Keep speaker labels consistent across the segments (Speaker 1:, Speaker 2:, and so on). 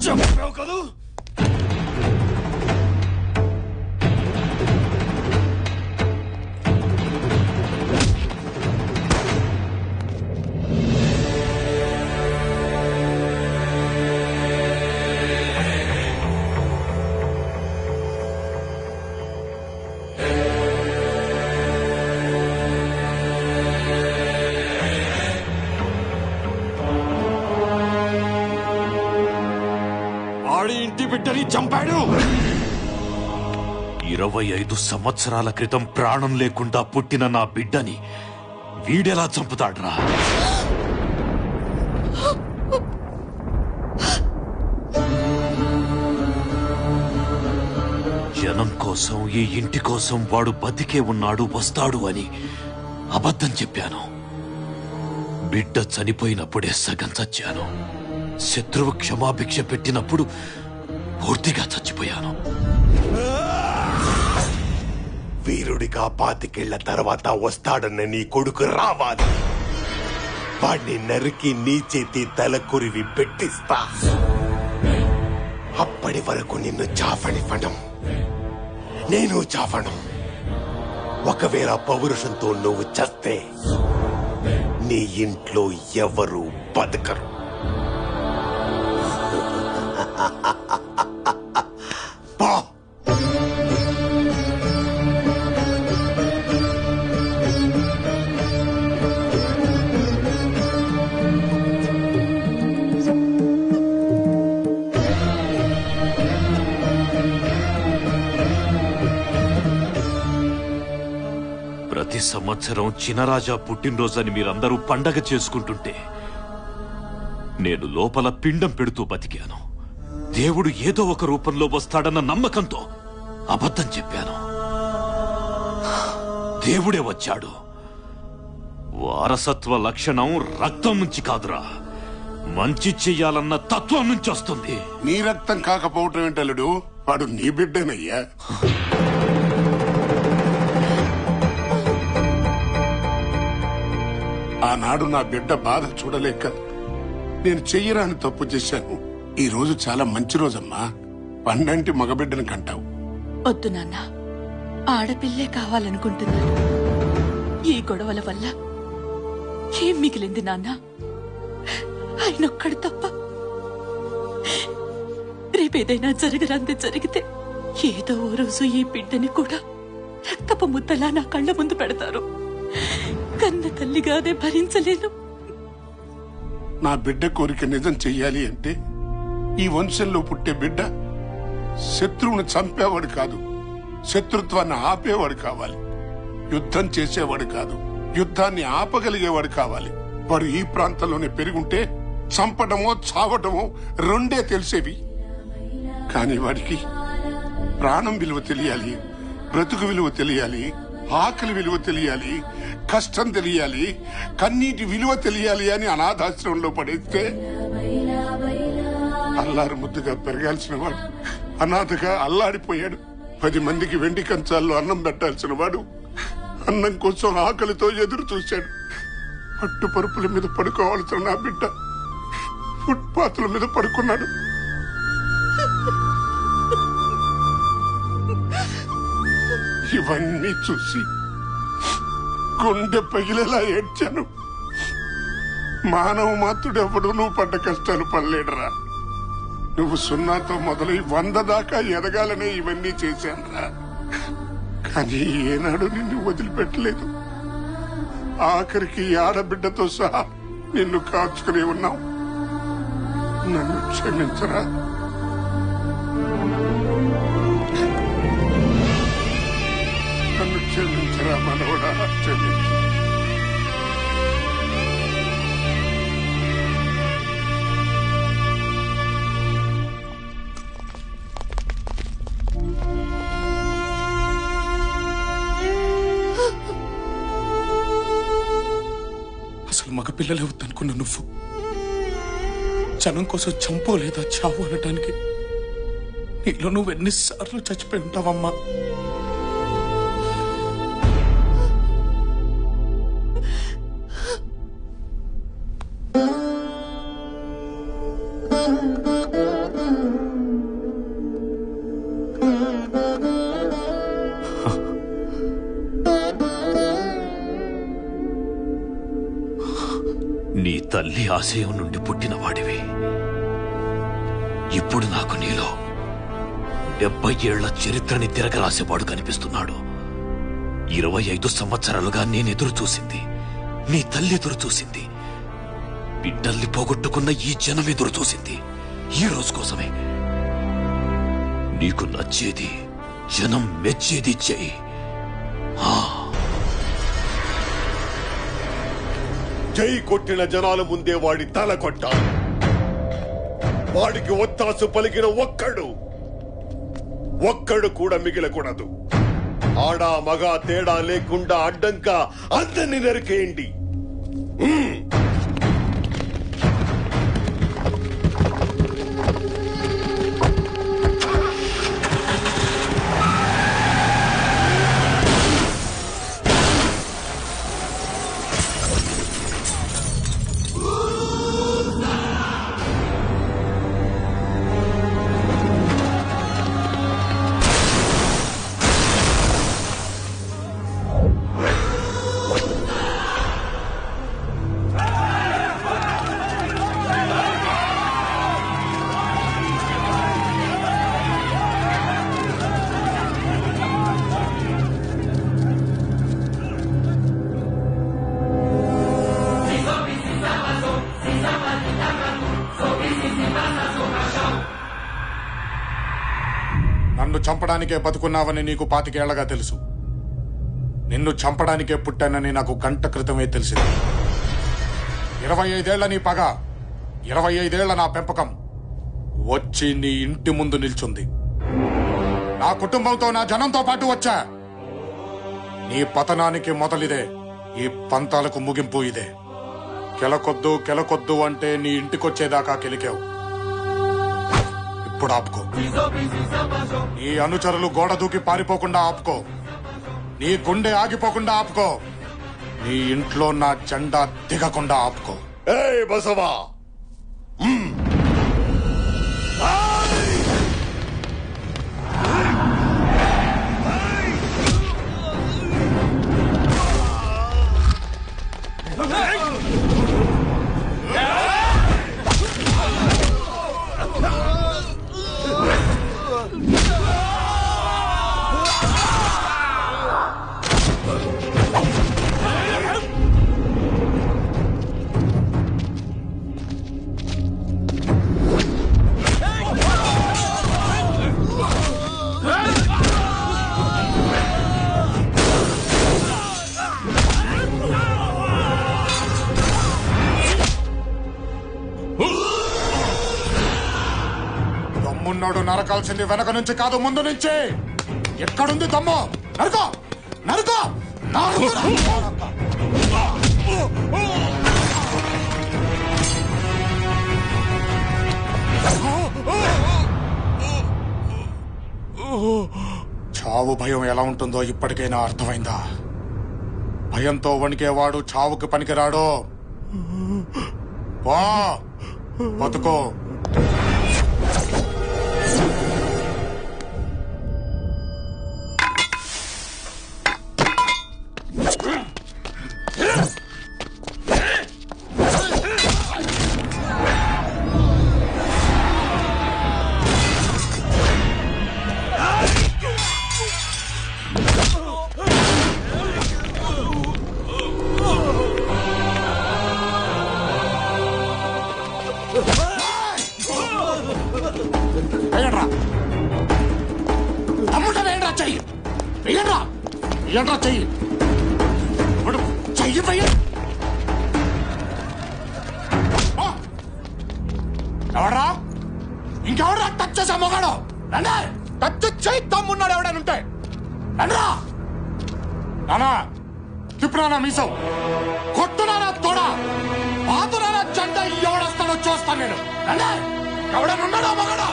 Speaker 1: చంపావు కదూ? ఇంటి బిడ్డని చంపాడు. 25 సంవత్సరాల క్రితం ప్రాణం లేకుండా పుట్టిన నా బిడ్డని వీడెలా చంపుతాడ్రా? జనం కోసం, ఈ ఇంటి కోసం వాడు బతికే ఉన్నాడు, వస్తాడు అని అబద్ధం చెప్పాను. బిడ్డ చనిపోయినప్పుడే సగం చచ్చాను. శత్రువు క్షమాభిక్ష పెట్టినప్పుడు పూర్తిగా చచ్చిపోయాను.
Speaker 2: వీరుడిగా 25 తర్వాత వస్తాడన్న నీ కొడుకు రావాలి. వాడిని నరికి నీ చేతి తలకురివి పెట్టిస్తా. అప్పటి వరకు నిన్ను చావనివ్వడం, నేను చావను. ఒకవేళ పౌరుషంతో నువ్వు చస్తే నీ ఇంట్లో ఎవరు బతకరు.
Speaker 1: ప్రతి సంవత్సరం చినరాజా పుట్టినరోజని మీరందరూ పండగ చేసుకుంటుంటే నేను లోపల పిండం పెడుతూ బతికాను. దేవుడు ఏదో ఒక రూపంలో వస్తాడన్న నమ్మకంతో అబద్ధం చెప్పాను. దేవుడే వచ్చాడు. వారసత్వ లక్షణం రక్తం నుంచి కాదురా, మంచి చెయ్యాలన్న తత్వం నుంచి వస్తుంది.
Speaker 3: నీ రక్తం కాకపోవటం ఏంటల్లుడు, వాడు నీ బిడ్డేనయ్యా. ఆనాడు నా బిడ్డ బాధ చూడలేక నేను చెయ్యరాని తప్పు చేశాను. ఈ రోజు చాలా మంచి రోజమ్మా. పండంటి మగబిడ్డను కంటావు.
Speaker 4: వద్దు నాన్న, ఆడపిల్లే కావాలనుకుంటున్నాను. ఈ గొడవల వల్ల ఏం మిగిలింది నాన్న? ఆయనొక్కడు తప్ప. రేపేదైనా జరగరాంది జరిగితే ఏదో ఓ రోజు ఈ బిడ్డని కూడా రక్తపు ముద్దలా నా కళ్ళ ముందు పెడతారు. కన్న తల్లిగానే భరించలేను.
Speaker 3: నా బిడ్డ కోరిక నిజం చెయ్యాలి అంటే ఈ వంశంలో పుట్టే బిడ్డ శత్రువును చంపేవాడు కాదు, శత్రుత్వాన్ని ఆపేవాడు కావాలి. యుద్ధం చేసేవాడు కాదు, యుద్ధాన్ని ఆపగలిగేవాడు కావాలి. వాడు ఈ ప్రాంతంలోనే పెరుగుంటే చంపడమో చావటమో రెండే తెలిసేవి. కాని వాడికి ప్రాణం విలువ తెలియాలి, బ్రతుకు విలువ తెలియాలి, ఆకలి విలువ తెలియాలి, కష్టం తెలియాలి, కన్నీటి విలువ తెలియాలి అని అనాథాశ్రమంలో పడేస్తే అల్లారు ముద్దుగా పెరగాల్సిన వాడు అనాథగా అల్లాడిపోయాడు. 10 మందికి వెండి కంచాల్లో అన్నం పెట్టాల్సిన వాడు అన్నం కోసం ఆకలితో ఎదురు చూశాడు. పట్టు పరుపుల మీద పడుకోవాల్సిన నా బిడ్డ ఫుట్పాత్ల మీద పడుకున్నాడు. ఇవన్నీ చూసి గుండె పగిలేలా ఏడ్చాను. మానవ మాతృడెవడు నువ్వు పడ్డ కష్టాలు పడలేడరా. నువ్వు 0తో మొదలై 100 దాకా ఎదగాలనే ఇవన్నీ చేశానురా. కానీ ఏనాడు నిన్ను వదిలిపెట్టలేదు. ఆఖరికి ఆడబిడ్డతో సహా నిన్ను కాచుకునే ఉన్నావు. నన్ను క్షమించరా. నన్ను క్షమించరా మనవడా, క్షమించు.
Speaker 5: అసలు మగ పిల్లలే వద్దనుకున్న నువ్వు జనం కోసం చంపోలేదా చావు అనటానికి నీలో నువ్వు ఎన్నిసార్లు చచ్చిపోయి ఉంటావమ్మా.
Speaker 1: తండ్రి ఆశయం నుండి పుట్టిన వాడివి. ఇప్పుడు నాకు నీలో 70 ఏళ్ల చరిత్రని తిరగరాసేవాడు కనిపిస్తున్నాడు. 25 సంవత్సరాలుగా నేనెదురు చూసింది, నీ తల్లి ఎదురు చూసింది, బిడ్డల్ని పోగొట్టుకున్న ఈ జనం ఎదురు చూసింది ఈ రోజు కోసమే. నీకు నచ్చేది, జనం మెచ్చేది చెయ్యి.
Speaker 2: జై కొట్టిన జనాల ముందే వాడి తల కొట్టాలి. వాడికి ఒత్తాసు పలికిన ఒక్కడు కూడా మిగిలకూడదు. ఆడా మగ తేడా లేకుండా అడ్డంగా అందరిని నరికేయండి.
Speaker 5: నన్ను చంపడానికే బతుకున్నావని నీకు 25 ఏళ్లగా తెలుసు. నిన్ను చంపడానికే పుట్టానని నాకు గంట క్రితమే తెలిసింది. 25 ఏళ్ల నీ పగ, 25 ఏళ్ల నా పెంపకం వచ్చి నీ ఇంటి ముందు నిల్చుంది. నా కుటుంబంతో, నా జనంతో పాటు వచ్చా. నీ పతనానికి మొదలిదే, ఈ పంతాలకు ముగింపు ఇదే. కెలకొద్దు అంటే నీ ఇంటికొచ్చేదాకా కెలికావు. ఇప్పుడు ఆపుకో. నీ అనుచరులు గోడ దూకి పారిపోకుండా ఆపుకో. నీ గుండె ఆగిపోకుండా ఆపుకో. నీ ఇంట్లో నా జెండా దిగకుండా ఆపుకో.
Speaker 2: ఏయ్ బసవా,
Speaker 5: దమ్మున్నాడు నరకాల్సింది వెనక నుంచి కాదు, ముందు నుంచి. ఎక్కడుంది దమ్ము? నరుకో, నరుకో, చావు భయం ఎలా ఉంటుందో ఇప్పటికైనా అర్థమైందా? భయంతో వణికేవాడు చావుకి పనికిరాడు. వా బతుకో. ఏంట్రా చెయ్యి, చెయ్యి పయ్య. ఎవడ్రా, ఇంకెవడ్రా టచ్ చేసా మొగాడు? రండి, టచ్ చేయి తమ్మున్నాడు ఎవడనుంటే రండ్రా. నానా తిప్పునా మీసం, కొట్టునా తోడా, పాతునా జెండా ఎవడొస్తాడో చూస్తాను నేను. రండి, ఎవడనున్నాడా మొగాడు?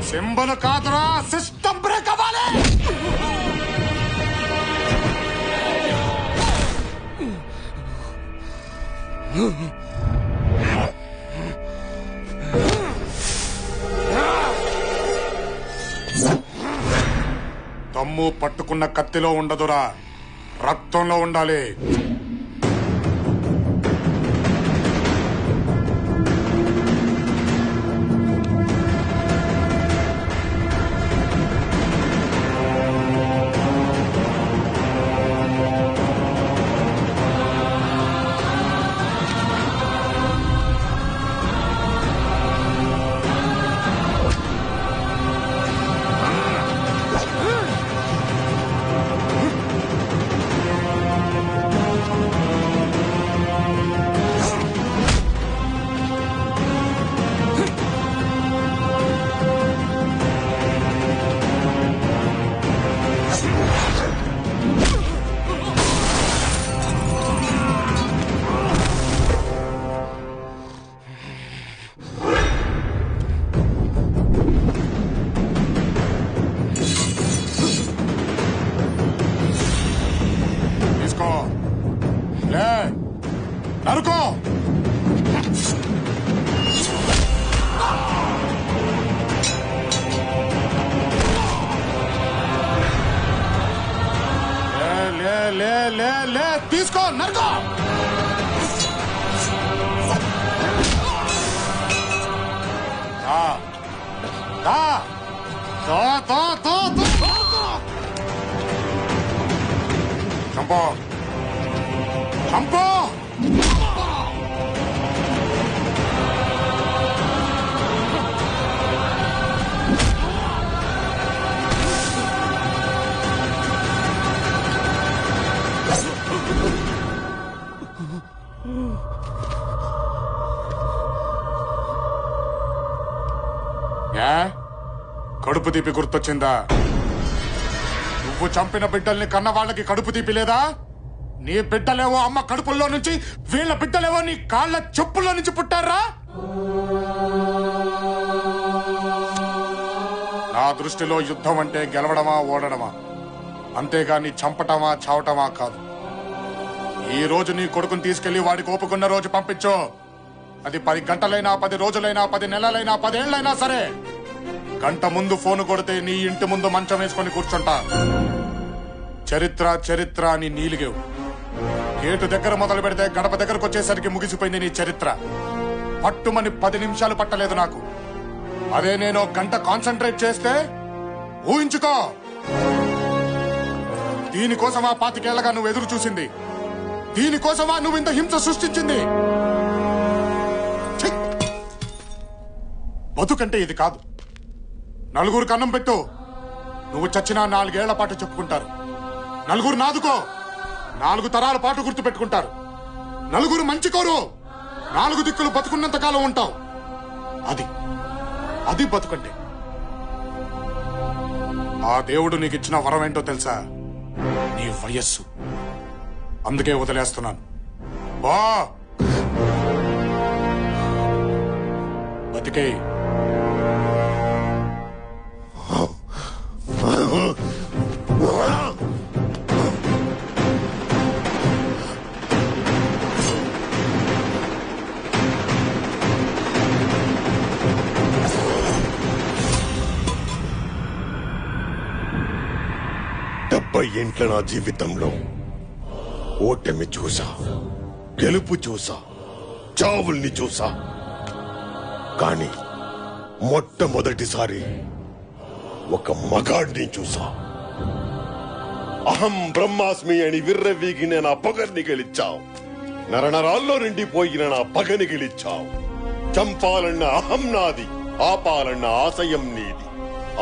Speaker 5: సింబల్ కాదురా, సిస్టమ్ బ్రేక్ అవ్వాలి. దమ్ము పట్టుకున్న కత్తిలో ఉండదురా, రక్తంలో ఉండాలి. నరుకో. లే లే లే లే తీసుకో, నరుకో. చంపో చంపో. కడుపు తీపి గుర్తొచ్చిందా? నువ్వు చంపిన బిడ్డల్ని కన్న వాళ్ళకి కడుపు తీపి లేదా? నీ బిడ్డలేవో అమ్మ కడుపుల్లో నుంచి, వీళ్ళ బిడ్డలేవో నీ కాళ్ళ చెప్పుల్లో నుంచి పుట్టారా? నా దృష్టిలో యుద్ధం అంటే గెలవడమా ఓడడమా, అంతేగాని చంపటమా చావటమా కాదు. ఈ రోజు నీ కొడుకుని తీసుకెళ్లి వాడికి ఓపుకున్న రోజు పంపించు. అది 10 గంటలైనా, 10 రోజులైనా, 10 నెలలైనా, 10 ఏళ్లైనా సరే. గంట ముందు ఫోను కొడితే నీ ఇంటి ముందు మంచం వేసుకొని కూర్చుంటా. చరిత్ర చరిత్ర అని నీలిగేవు. గేటు దగ్గర మొదలు పెడితే గడప దగ్గరకు వచ్చేసరికి ముగిసిపోయింది నీ చరిత్ర. పట్టుమని 10 నిమిషాలు పట్టలేదు నాకు. అదే నేను గంట కాన్సన్ట్రేట్ చేస్తే ఊహించుకో. దీనికోసమా 25 ఏళ్లగా నువ్వు ఎదురు చూసింది? దీనికోసమా నువ్వు ఇంత హింస సృష్టించింది? బతుకంటే ఇది కాదు. నలుగురికి అన్నం పెట్టు, నువ్వు చచ్చినా 4 ఏళ్ల పాటు చెప్పుకుంటారు. నలుగురు నాదుకో, 4 తరాల పాటు గుర్తు పెట్టుకుంటారు. నలుగురు మంచి కోరు, 4 దిక్కులు బతుకున్నంత కాలం ఉంటావు. అది బతుకంటే. ఆ దేవుడు నీకు ఇచ్చిన వరం ఏంటో తెలుసా? నీ వయస్సు. అందుకే వదిలేస్తున్నాను. బా బతికే.
Speaker 2: ఏంట్ల నా జీవితంలో ఓటమి చూసా, గెలుపు చూసా, చావుల్ని చూసా. కానీ మొట్టమొదటిసారి ఒక మగాడిని చూసా. అహం బ్రహ్మాస్మి అని విర్రవీగిన నా పగర్ని గెలిచావు. నరనరాల్లో నిండిపోయిన నా పగని గెలిచావు. చంపాలన్న అహం నాది, ఆపాలన్న ఆశయం నీది.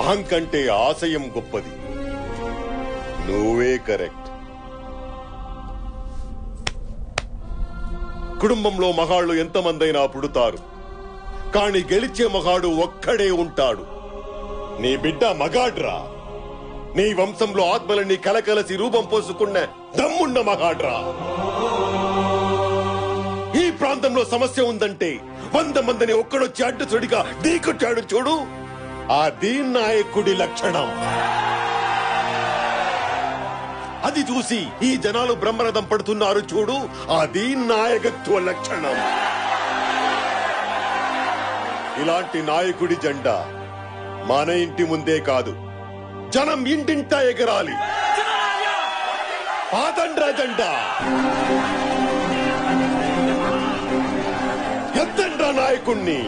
Speaker 2: అహం కంటే ఆశయం గొప్పది. నువ్వే కరెక్ట్. కుటుంబంలో మగాళ్ళు ఎంతమందైనా పుడతారు, కానీ గెలిచే మగాడు ఒక్కడే ఉంటాడు. నీ బిడ్డ మగాడ్రా, నీ వంశంలో ఆత్మలన్నీ కలకలసి రూపం పోసుకున్న దమ్మున్న మగాడ్రా. ఈ ప్రాంతంలో సమస్య ఉందంటే 100 మందిని ఒక్కడొచ్చి అడ్డుచుడిగా ఢీకొట్టాడు చూడు, అది నాయకుడి లక్షణం. అది చూసి ఈ జనాలు బ్రహ్మరథం పడుతున్నారు చూడు, అది నాయకత్వ లక్షణం. ఇలాంటి నాయకుడి జెండా మన ఇంటి ముందే కాదు, జనం ఇంటింటా ఎగరాలి. పాతండ్రా జెండా, ఎత్తండ్రా నాయకుణ్ణి.